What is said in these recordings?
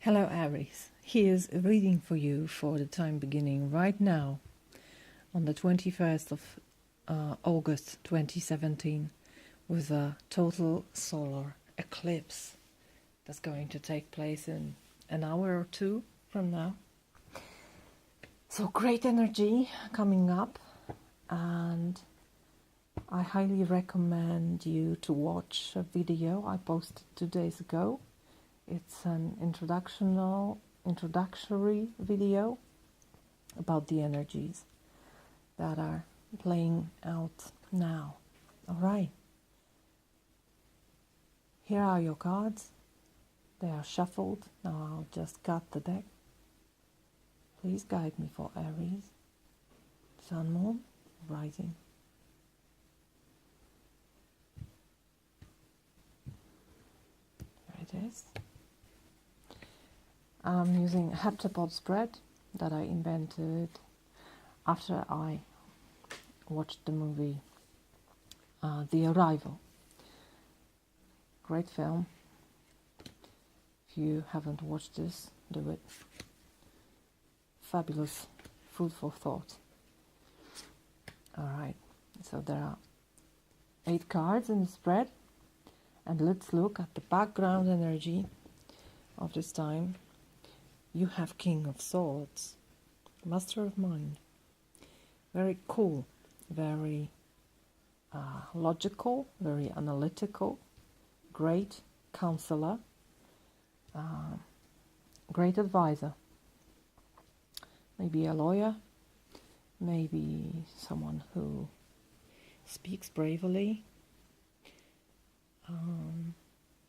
Hello Aries, here's a reading for you for the time beginning right now on the 21st of August 2017 with a total solar eclipse that's going to take place in an hour or two from now. So great energy coming up, and I highly recommend you to watch a video I posted 2 days ago. It's an introductory video about the energies that are playing out now. All right. Here are your cards. They are shuffled. Now I'll just cut the deck. Please guide me for Aries, Sun, Moon, Rising. There it is. I'm using a heptapod spread that I invented after I watched the movie The Arrival. Great film. If you haven't watched this, do it. Fabulous food for thought. Alright, so there are 8 cards in the spread, and let's look at the background energy of this time. You have King of Swords, Master of Mind. Very cool, very logical, very analytical, great counselor, great advisor. Maybe a lawyer, maybe someone who speaks bravely,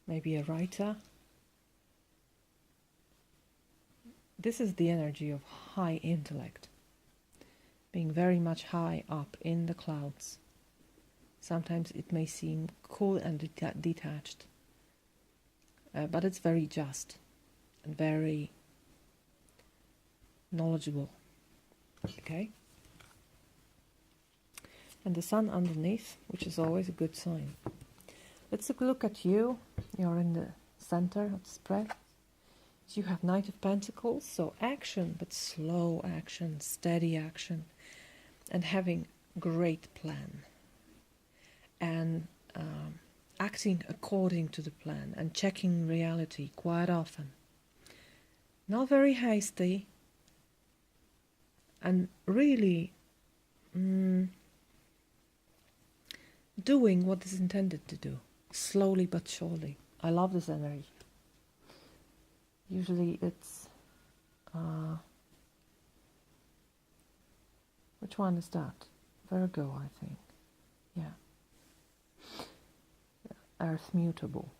maybe a writer. This is the energy of high intellect, being very much high up in the clouds. Sometimes it may seem cool and detached, but it's very just and very knowledgeable. Okay? And the sun underneath, which is always a good sign. Let's look at you. You're in the center of the spread. You have Knight of Pentacles, so action, but slow action, steady action, and having great plan, and acting according to the plan, and checking reality quite often. Not very hasty, and really doing what is intended to do, slowly but surely. I love this energy. Usually it's, which one is that? Virgo, I think. Yeah. Earth mutable.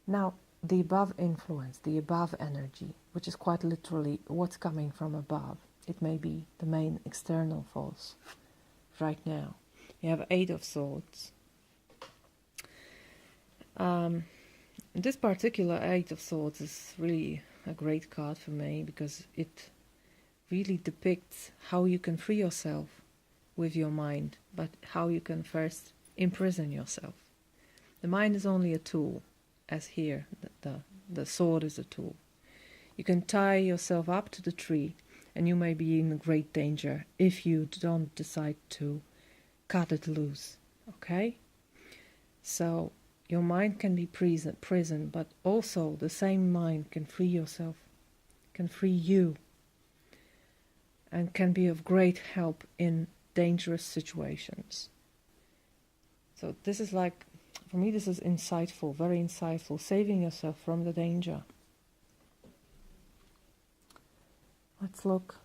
Now, the above influence, the above energy, which is quite literally what's coming from above. It may be the main external force right now. You have 8 of Swords. This particular 8 of Swords is really a great card for me because it really depicts how you can free yourself with your mind, but how you can first imprison yourself. The mind is only a tool, as here the sword is a tool. You can tie yourself up to the tree, and you may be in great danger if you don't decide to cut it loose. Okay? So your mind can be prison, but also the same mind can free yourself, can free you, and can be of great help in dangerous situations. So this is like, for me this is insightful, very insightful, saving yourself from the danger. Let's look.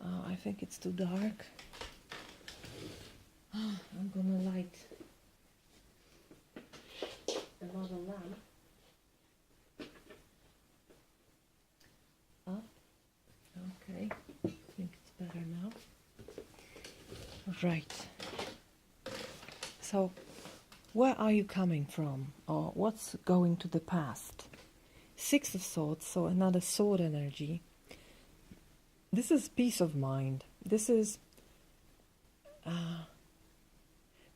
I think it's too dark. I'm gonna light another lamp. Okay, I think it's better now. Right. So, where are you coming from? Or what's going to the past? 6 of Swords, so another sword energy. This is peace of mind. This is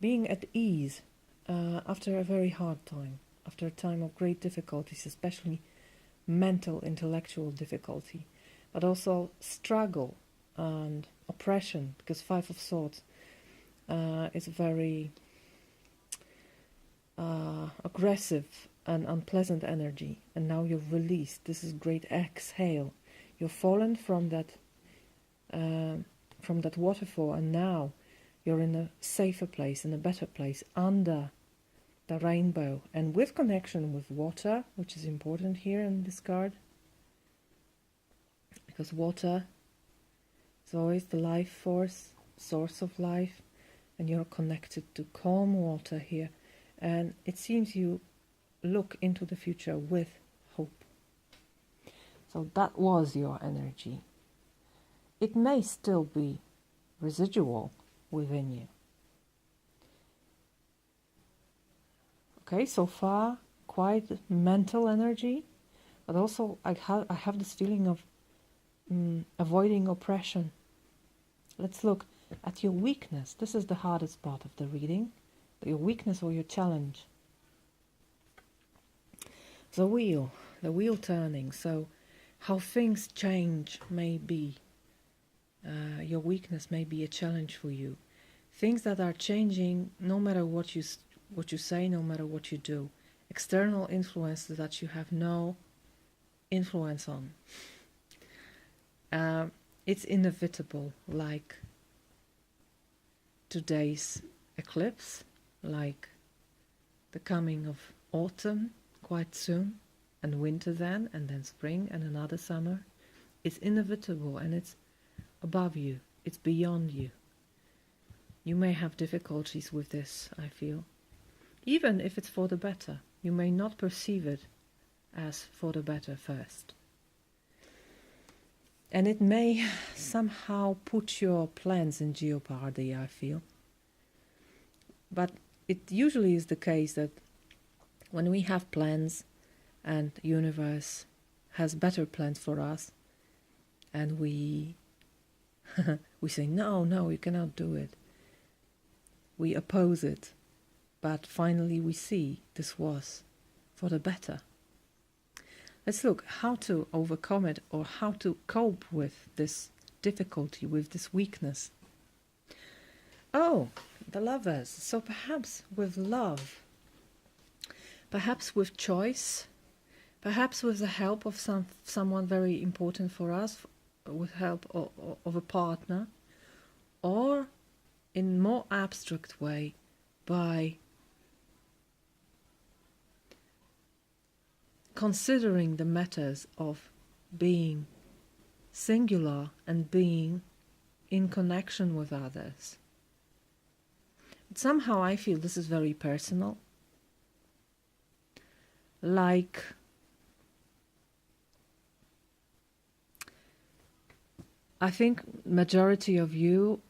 being at ease after a very hard time. after a time of great difficulties, especially mental, intellectual difficulty, but also struggle and oppression, because Five of Swords is very aggressive and unpleasant energy, and now you've released. This is great exhale. You've fallen from that waterfall, and now you're in a safer place, in a better place, under the rainbow, and with connection with water, which is important here in this card, because water is always the life force, source of life, and you're connected to calm water here. And it seems you look into the future with hope. So that was your energy. It may still be residual within you. Okay, so far, quite mental energy, but also I have this feeling of avoiding oppression. Let's look at your weakness. This is the hardest part of the reading, your weakness or your challenge. The wheel turning, so how things change may be. Your weakness may be a challenge for you. Things that are changing no matter what you say, no matter what you do. External influences that you have no influence on. It's inevitable, like today's eclipse, like the coming of autumn quite soon, and winter then, and then spring, and another summer. It's inevitable, and it's above you. It's beyond you. You may have difficulties with this, I feel. Even if it's for the better, you may not perceive it as for the better first. And it may somehow put your plans in jeopardy, I feel. But it usually is the case that when we have plans and the universe has better plans for us, and we say, no, you cannot do it. We oppose it. But finally we see this was for the better. Let's look how to overcome it, or how to cope with this difficulty, with this weakness. Oh, the Lovers. So perhaps with love, perhaps with choice, perhaps with the help of someone very important for us, with help of a partner, or in more abstract way, by considering the matters of being singular and being in connection with others. But somehow I feel this is very personal. Like I think majority of you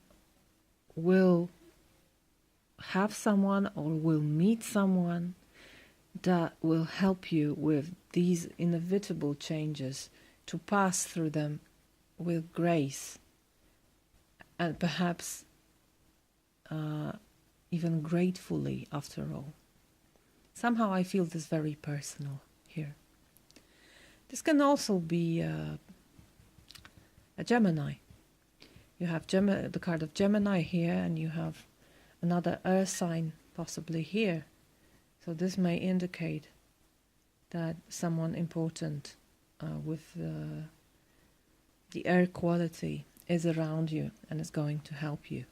will have someone or will meet someone that will help you with these inevitable changes, to pass through them with grace, and perhaps even gratefully after all. Somehow I feel this very personal here. This can also be a Gemini. You have the card of Gemini here, and you have another earth sign possibly here. So this may indicate that someone important with the air quality is around you and is going to help you.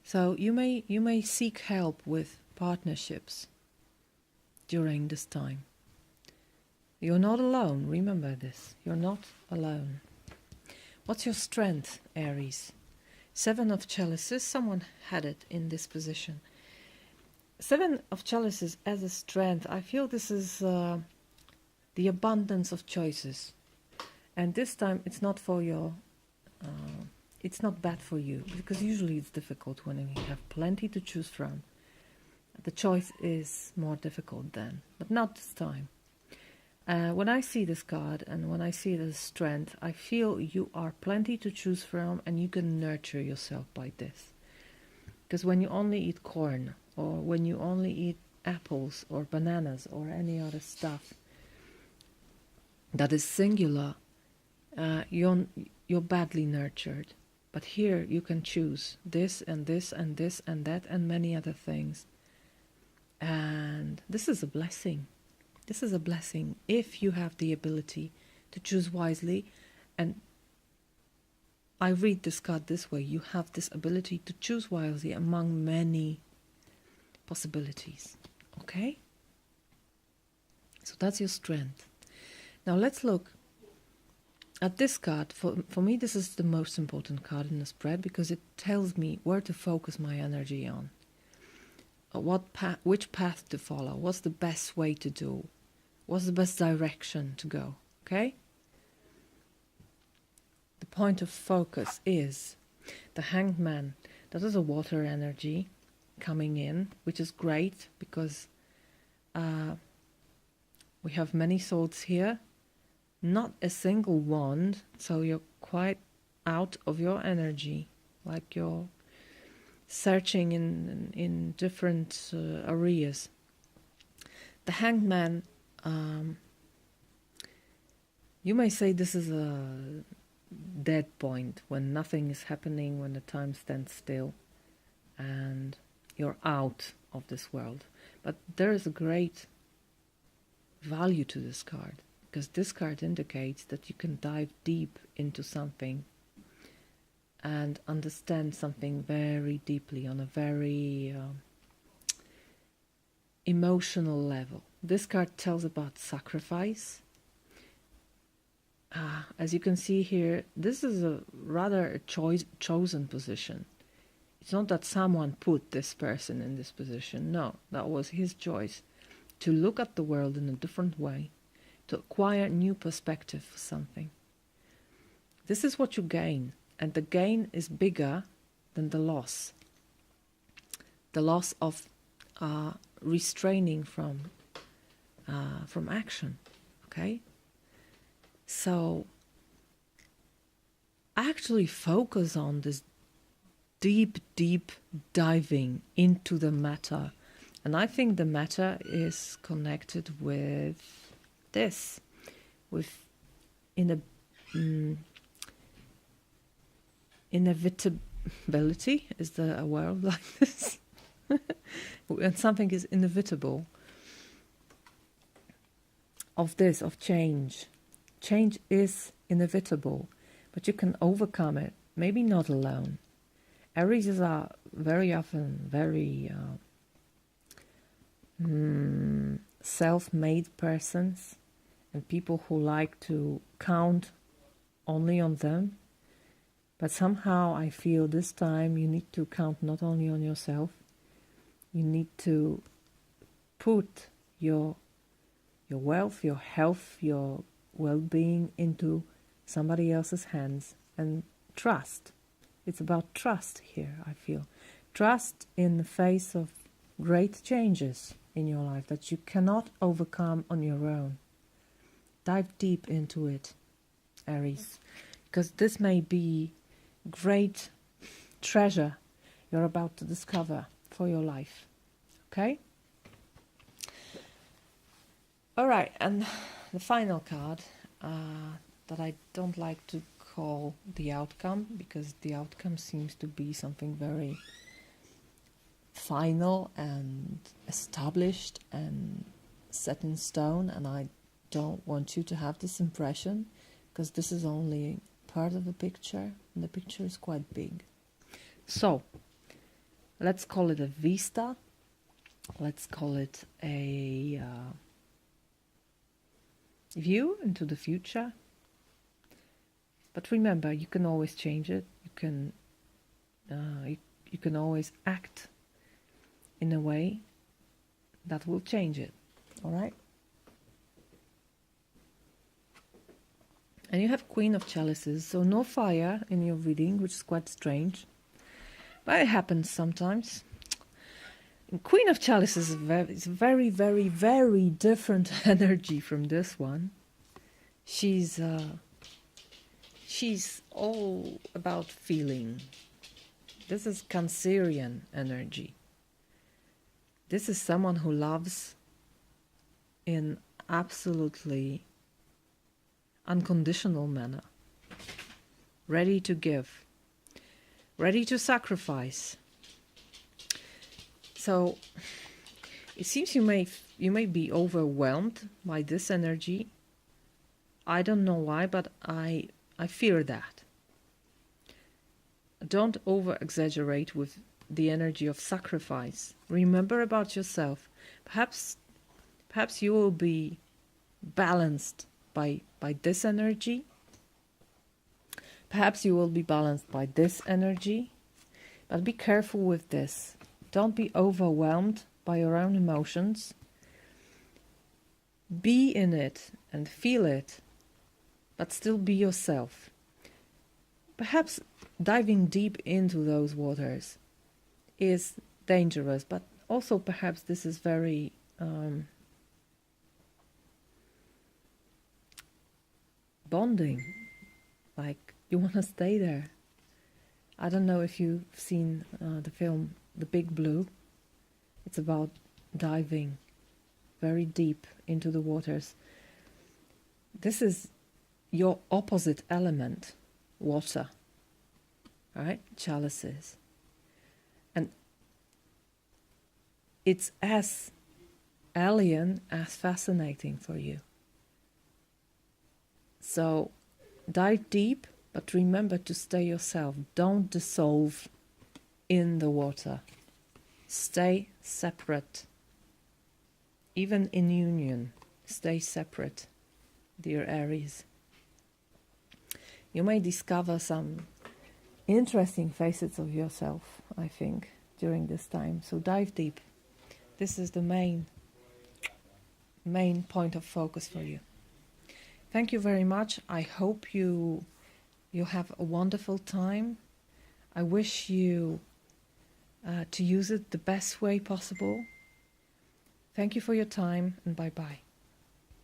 So you may seek help with partnerships during this time. You're not alone, remember this. You're not alone. What's your strength, Aries? Seven of Chalices, someone had it in this position. Seven of Chalices as a strength, I feel this is the abundance of choices. And this time it's not for your, it's not bad for you, because usually it's difficult when we have plenty to choose from. The choice is more difficult then, but not this time. When I see this card and when I see it as strength, I feel you are plenty to choose from, and you can nurture yourself by this. Because when you only eat corn or when you only eat apples or bananas or any other stuff that is singular, you're badly nurtured. But here you can choose this and this and this and that and many other things. And this is a blessing. This is a blessing if you have the ability to choose wisely. And I read this card this way. You have this ability to choose wisely among many possibilities. Okay? So that's your strength. Now let's look at this card. For me, this is the most important card in the spread because it tells me where to focus my energy on. Which path to follow. What's the best way to do? What's the best direction to go? Okay? The point of focus is the Hanged Man. That is a water energy coming in, which is great because we have many swords here. Not a single wand, so you're quite out of your energy, like you're searching in different areas. The Hanged Man, you may say this is a dead point, when nothing is happening, when the time stands still, and you're out of this world. But there is a great value to this card, because this card indicates that you can dive deep into something and understand something very deeply on a very emotional level. This card tells about sacrifice. As you can see here, this is a rather chosen position. It's not that someone put this person in this position. No, that was his choice to look at the world in a different way, to acquire new perspective for something. This is what you gain, and the gain is bigger than the loss. The loss of restraining from action. Okay, so actually focus on this deep diving into the matter, and I think the matter is connected with this, with inevitability. Is there a word like this? When something is inevitable, of change. Change is inevitable, but you can overcome it, maybe not alone. Aries are very often very self-made persons, and people who like to count only on them. But somehow I feel this time you need to count not only on yourself, you need to put your wealth, your health, your well-being into somebody else's hands and trust. It's about trust here, I feel. Trust in the face of great changes in your life that you cannot overcome on your own. Dive deep into it, Aries, because this may be great treasure you're about to discover for your life. Okay? All right, and the final card that I don't like to call the outcome, because the outcome seems to be something very final and established and set in stone, and I don't want you to have this impression, because this is only part of the picture, and the picture is quite big. So let's call it a vista, let's call it a view into the future. But remember, you can always change it. You can always act in a way that will change it. All right? And you have Queen of Chalices, so no fire in your reading, which is quite strange. But it happens sometimes. And Queen of Chalices is very, very, very different energy from this one. She's all about feeling. This is Cancerian energy. This is someone who loves in absolutely unconditional manner, ready to give, ready to sacrifice. So it seems you may be overwhelmed by this energy. I don't know why, but I fear that. Don't over-exaggerate with the energy of sacrifice. Remember about yourself. Perhaps you will be balanced by this energy. Perhaps you will be balanced by this energy. But be careful with this. Don't be overwhelmed by your own emotions. Be in it and feel it, but still be yourself. Perhaps diving deep into those waters is dangerous, but also perhaps this is very bonding. Like, you want to stay there. I don't know if you've seen the film The Big Blue. It's about diving very deep into the waters. This is your opposite element, water, right? Chalices. And it's as alien as fascinating for you. So dive deep, but remember to stay yourself. Don't dissolve in the water. Stay separate. Even in union, stay separate, dear Aries. You may discover some interesting facets of yourself, I think, during this time. So dive deep. This is the main point of focus for you. Thank you very much. I hope you have a wonderful time. I wish you to use it the best way possible. Thank you for your time, and bye-bye.